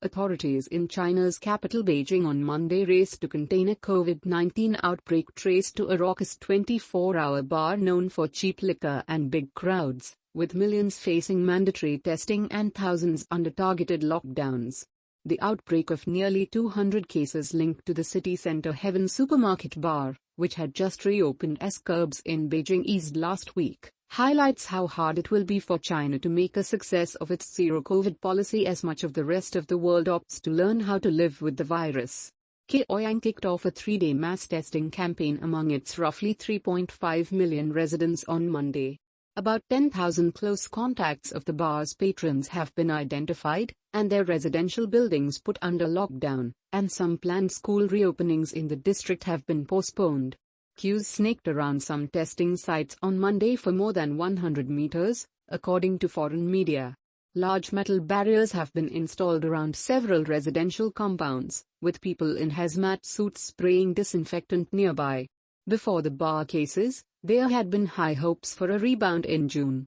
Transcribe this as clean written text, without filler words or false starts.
Authorities in China's capital Beijing on Monday raced to contain a COVID-19 outbreak traced to a raucous 24-hour bar known for cheap liquor and big crowds, with millions facing mandatory testing and thousands under targeted lockdowns. The outbreak of nearly 200 cases linked to the city center Heaven supermarket bar, which had just reopened as curbs in Beijing eased last week, highlights how hard it will be for China to make a success of its zero-COVID policy as much of the rest of the world opts to learn how to live with the virus. Pyongyang kicked off a 3-day mass testing campaign among its roughly 3.5 million residents on Monday. About 10,000 close contacts of the bar's patrons have been identified, and their residential buildings put under lockdown, and some planned school reopenings in the district have been postponed. Queues snaked around some testing sites on Monday for more than 100 meters, according to foreign media. Large metal barriers have been installed around several residential compounds, with people in hazmat suits spraying disinfectant nearby. Before the bar cases, there had been high hopes for a rebound in June.